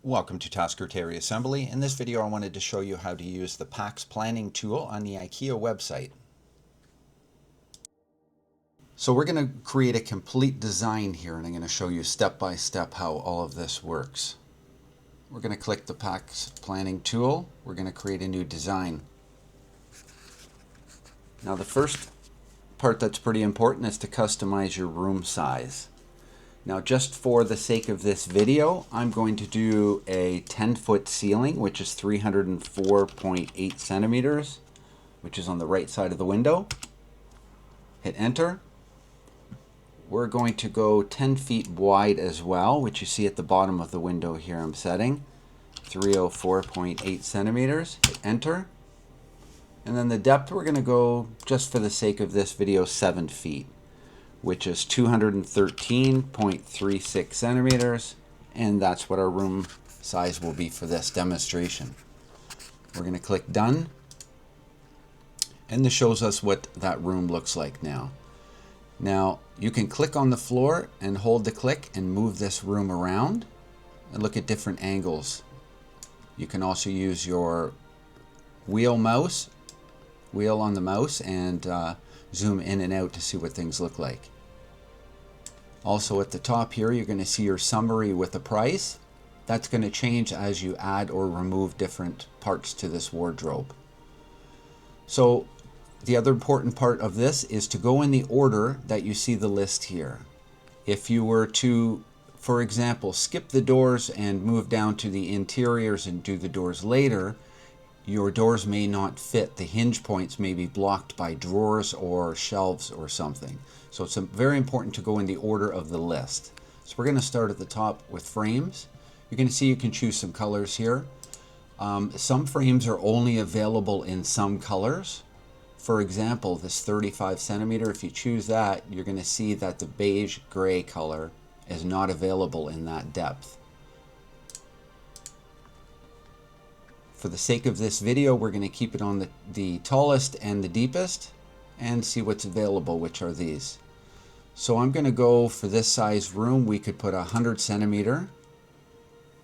Welcome to Tasker Terry Assembly. In this video I wanted to show you how to use the PAX Planning tool on the IKEA website. So we're going to create a complete design here, and I'm going to show you step by step how all of this works. We're going to click the PAX Planning tool. We're going to create a new design. Now the first part that's pretty important is to customize your room size. Now just for the sake of this video, I'm going to do a 10-foot ceiling, which is 304.8 centimeters, which is on the right side of the window. Hit enter. We're going to go 10 feet wide as well, which you see at the bottom of the window here I'm setting. 304.8 centimeters. Hit enter. And then the depth, we're going to go, just for the sake of this video, 7 feet. Which is 213.36 centimeters, and that's what our room size will be for this demonstration. We're going to click done, and this shows us what that room looks like now. Now you can click on the floor and hold the click and move this room around and look at different angles. You can also use your wheel on the mouse and zoom in and out to see what things look like. Also at the top here you're going to see your summary with the price. That's going to change as you add or remove different parts to this wardrobe. So the other important part of this is to go in the order that you see the list here. If you were to, for example, skip the doors and move down to the interiors and do the doors later, your doors may not fit. The hinge points may be blocked by drawers or shelves or something. So it's very important to go in the order of the list. So we're going to start at the top with frames. You're going to see you can choose some colors here. Some frames are only available in some colors. For example, this 35 centimeter, if you choose that, you're going to see that the beige gray color is not available in that depth. For the sake of this video, we're going to keep it on the tallest and the deepest and see what's available, which are these. So I'm going to go for this size room. We could put 100 centimeter.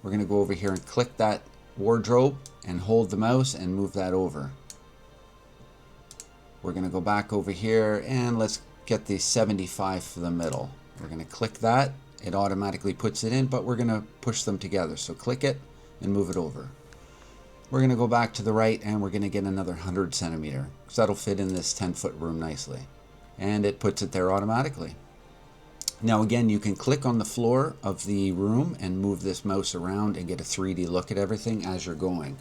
We're going to go over here and click that wardrobe and hold the mouse and move that over. We're going to go back over here and let's get the 75 for the middle. We're going to click that. It automatically puts it in, but we're going to push them together. So click it and move it over. We're going to go back to the right and we're going to get another 100 centimeter because that'll fit in this 10-foot room nicely. And it puts it there automatically. Now again, you can click on the floor of the room and move this mouse around and get a 3D look at everything as you're going.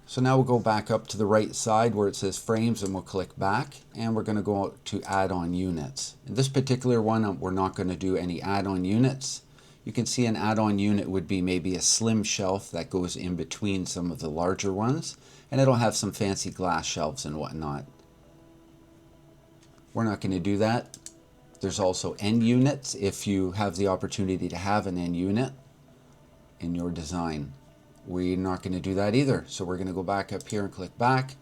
So now we'll go back up to the right side where it says frames and we'll click back and we're going to go to add-on units. In this particular one, we're not going to do any add-on units. You can see an add-on unit would be maybe a slim shelf that goes in between some of the larger ones, and it'll have some fancy glass shelves and whatnot. We're not going to do that. There's also end units if you have the opportunity to have an end unit in your design. We're not going to do that either. So we're going to go back up here and click back.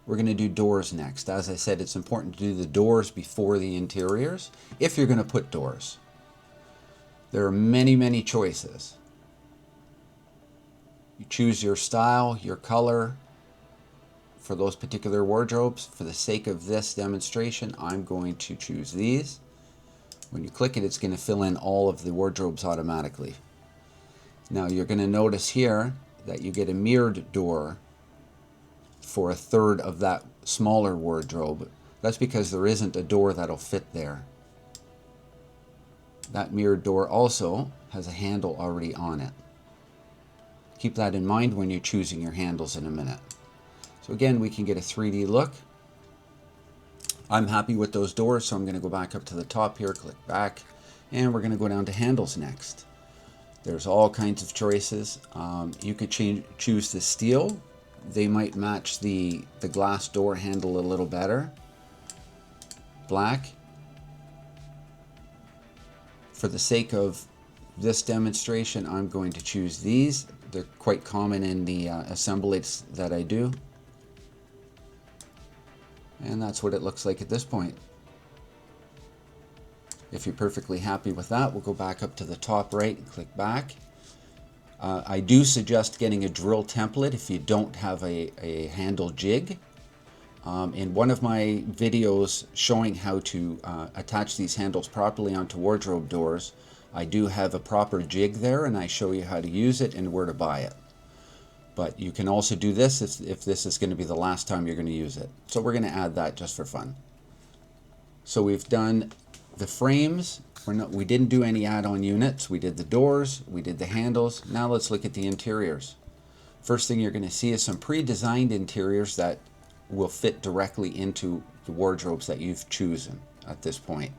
We're going to do doors next. As I said, it's important to do the doors before the interiors if you're going to put doors. There are many choices. You choose your style, your color for those particular wardrobes. For the sake of this demonstration, I'm going to choose these. When you click it, it's going to fill in all of the wardrobes automatically. Now you're going to notice here that you get a mirrored door for a third of that smaller wardrobe. That's because there isn't a door that'll fit there. That mirrored door also has a handle already on it. Keep that in mind when you're choosing your handles in a minute. So again, we can get a 3D look. I'm happy with those doors, so I'm going to go back up to the top here, click back, and we're going to go down to handles next. There's all kinds of choices. You could choose the steel. They might match the glass door handle a little better. Black. For the sake of this demonstration, I'm going to choose these. They're quite common in the assemblies that I do. And that's what it looks like at this point. If you're perfectly happy with that, we'll go back up to the top right and click back. I do suggest getting a drill template if you don't have a handle jig. In one of my videos showing how to attach these handles properly onto wardrobe doors, I do have a proper jig there, and I show you how to use it and where to buy it. But you can also do this if this is going to be the last time you're going to use it. So we're going to add that just for fun. So we've done the frames. We didn't do any add-on units. We did the doors, we did the handles. Now let's look at the interiors. First thing you're going to see is some pre-designed interiors that will fit directly into the wardrobes that you've chosen at this point.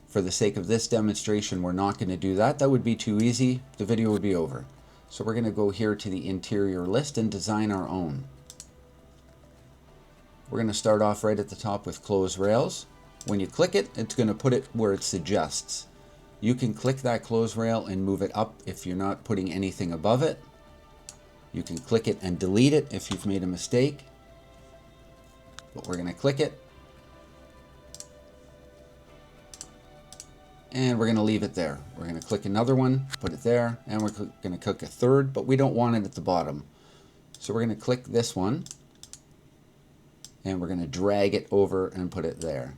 For the sake of this demonstration, we're not going to do that. That would be too easy. The video would be over. So we're going to go here to the interior list and design our own. We're going to start off right at the top with close rails. When you click it, it's going to put it where it suggests. You can click that close rail and move it up if you're not putting anything above it. You can click it and delete it if you've made a mistake. But we're going to click it. And we're going to leave it there. We're going to click another one, put it there, and we're going to click a third, but we don't want it at the bottom. So we're going to click this one, and we're going to drag it over and put it there.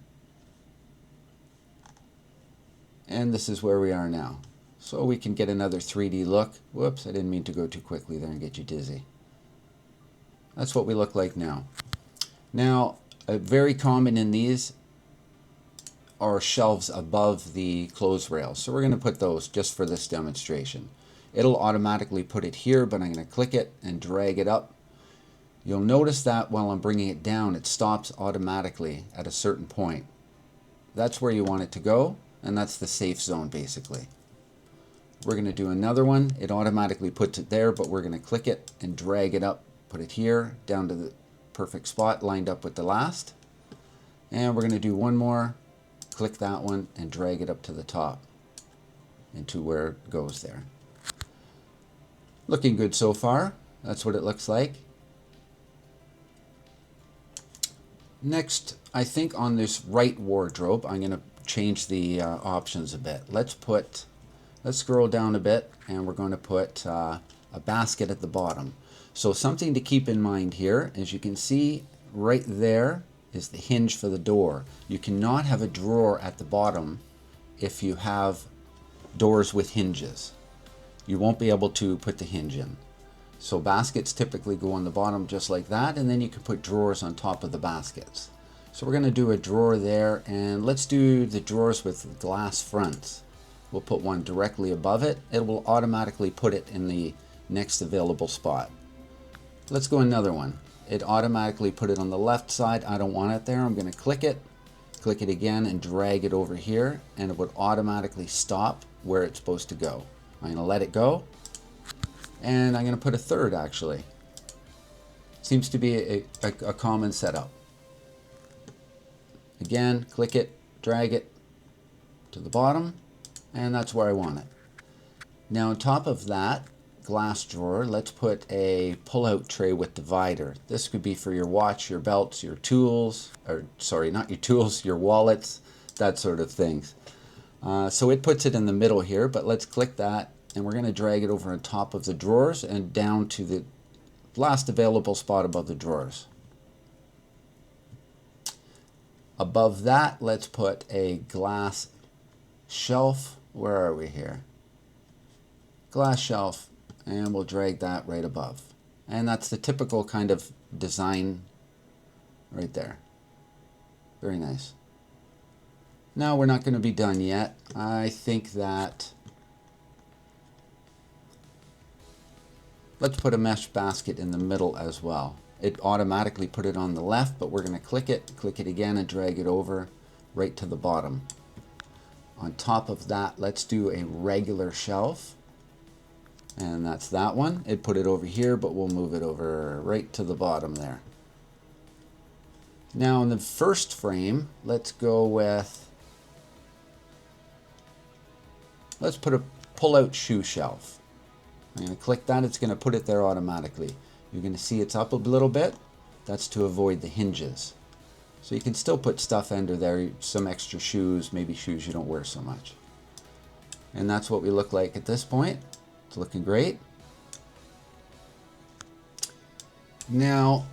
And this is where we are now. So we can get another 3D look. Whoops, I didn't mean to go too quickly there and get you dizzy. That's what we look like now. Now, very common in these are shelves above the clothes rails. So we're going to put those just for this demonstration. It'll automatically put it here, but I'm going to click it and drag it up. You'll notice that while I'm bringing it down, it stops automatically at a certain point. That's where you want it to go, and that's the safe zone basically. We're going to do another one. It automatically puts it there, but we're going to click it and drag it up, put it here, down to the perfect spot lined up with the last. And we're going to do one more. Click that one and drag it up to the top into where it goes there. Looking good so far. That's what it looks like. Next, I think on this right wardrobe, I'm going to change the options a bit. Let's scroll down a bit, and we're going to put a basket at the bottom. So something to keep in mind here, as you can see right there, is the hinge for the door. You cannot have a drawer at the bottom if you have doors with hinges. You won't be able to put the hinge in. So baskets typically go on the bottom just like that, and then you can put drawers on top of the baskets. So we're going to do a drawer there, and let's do the drawers with glass fronts. We'll put one directly above it. It will automatically put it in the next available spot. Let's go another one. It automatically put it on the left side. I don't want it there. I'm going to click it again, and drag it over here, and it would automatically stop where it's supposed to go. I'm going to let it go, and I'm going to put a third actually. Seems to be a common setup. Again, click it, drag it to the bottom, and that's where I want it. Now on top of that glass drawer, let's put a pull-out tray with divider. This could be for your watch, your belts, your tools, or sorry, not your tools, your wallets, that sort of things. So it puts it in the middle here, but let's click that, and we're going to drag it over on top of the drawers and down to the last available spot above the drawers. Above that, let's put a glass shelf. Where are we here? Glass shelf. And we'll drag that right above. And that's the typical kind of design right there. Very nice. Now we're not going to be done yet. I think that let's put a mesh basket in the middle as well. It automatically put it on the left, but we're going to click it again, and drag it over right to the bottom. On top of that, let's do a regular shelf. And that's that one. It put it over here, but we'll move it over right to the bottom there. Now in the first frame, let's go with, let's put a pull-out shoe shelf. I'm going to click that. It's going to put it there automatically. You're going to see it's up a little bit. That's to avoid the hinges. So you can still put stuff under there, some extra shoes, maybe shoes you don't wear so much. And that's what we look like at this point. It's looking great. Now,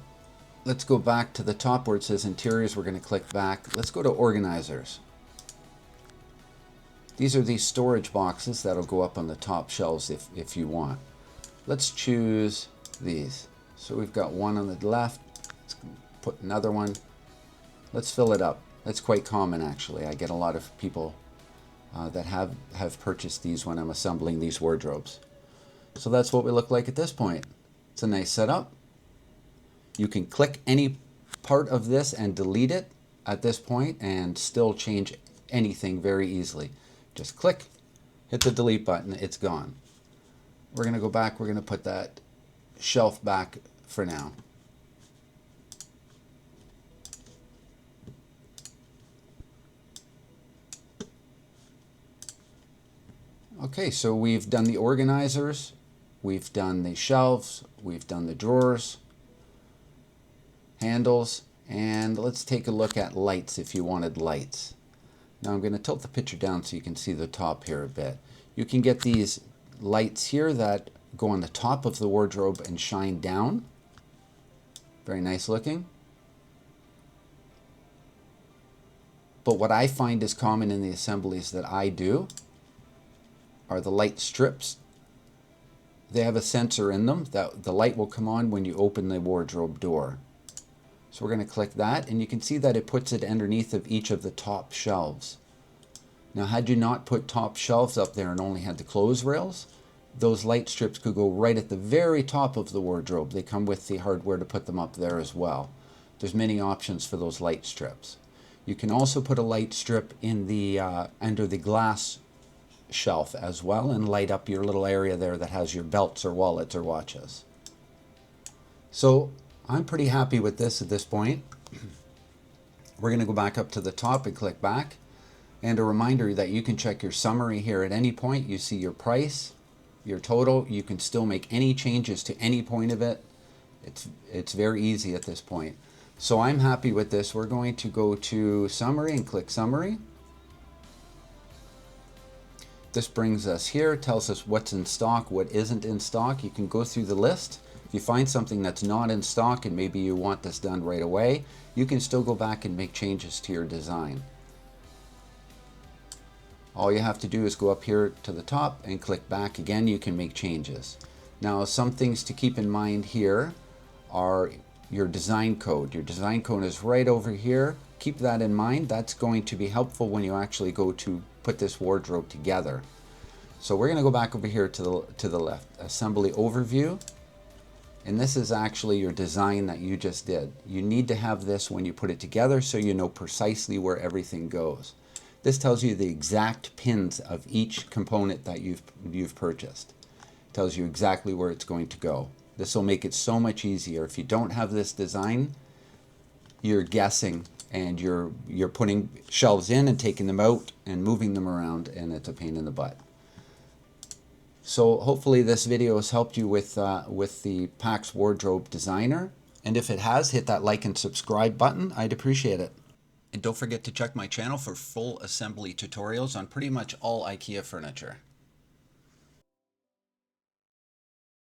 let's go back to the top where it says interiors. We're going to click back. Let's go to organizers. These are these storage boxes that'll go up on the top shelves if you want. Let's choose these. So we've got one on the left. Let's put another one. Let's fill it up. That's quite common, actually. I get a lot of people that have purchased these when I'm assembling these wardrobes. So that's what we look like at this point. It's a nice setup. You can click any part of this and delete it at this point and still change anything very easily. Just click, hit the delete button, it's gone. We're going to go back, we're going to put that shelf back for now. Okay, so we've done the organizers, we've done the shelves, we've done the drawers, handles, and let's take a look at lights if you wanted lights. Now I'm going to tilt the picture down so you can see the top here a bit. You can get these lights here that go on the top of the wardrobe and shine down. Very nice looking. But what I find is common in the assemblies that I do are the light strips. They have a sensor in them that the light will come on when you open the wardrobe door. So we're going to click that, and you can see that it puts it underneath of each of the top shelves. Now, had you not put top shelves up there and only had the clothes rails, those light strips could go right at the very top of the wardrobe. They come with the hardware to put them up there as well. There's many options for those light strips. You can also put a light strip in the under the glass shelf as well and light up your little area there that has your belts or wallets or watches. So I'm pretty happy with this at this point. We're going to go back up to the top and click back. And a reminder that you can check your summary here at any point. You see your price, your total. You can still make any changes to any point of it. It's very easy at this point. So I'm happy with this. We're going to go to summary and click summary. This brings us here, tells us what's in stock, what isn't in stock. You can go through the list. If you find something that's not in stock and maybe you want this done right away, you can still go back and make changes to your design. All you have to do is go up here to the top and click back. Again, you can make changes. Now, some things to keep in mind here are your design code. Your design code is right over here. Keep that in mind. That's going to be helpful when you actually go to put this wardrobe together. So we're going to go back over here to the left. Assembly overview. And this is actually your design that you just did. You need to have this when you put it together so you know precisely where everything goes. This tells you the exact pins of each component that you've purchased. It tells you exactly where it's going to go. This will make it so much easier. If you don't have this design, you're guessing and you're putting shelves in and taking them out and moving them around, and it's a pain in the butt. So hopefully this video has helped you with the PAX Wardrobe Designer. And if it has, hit that like and subscribe button. I'd appreciate it. And don't forget to check my channel for full assembly tutorials on pretty much all IKEA furniture.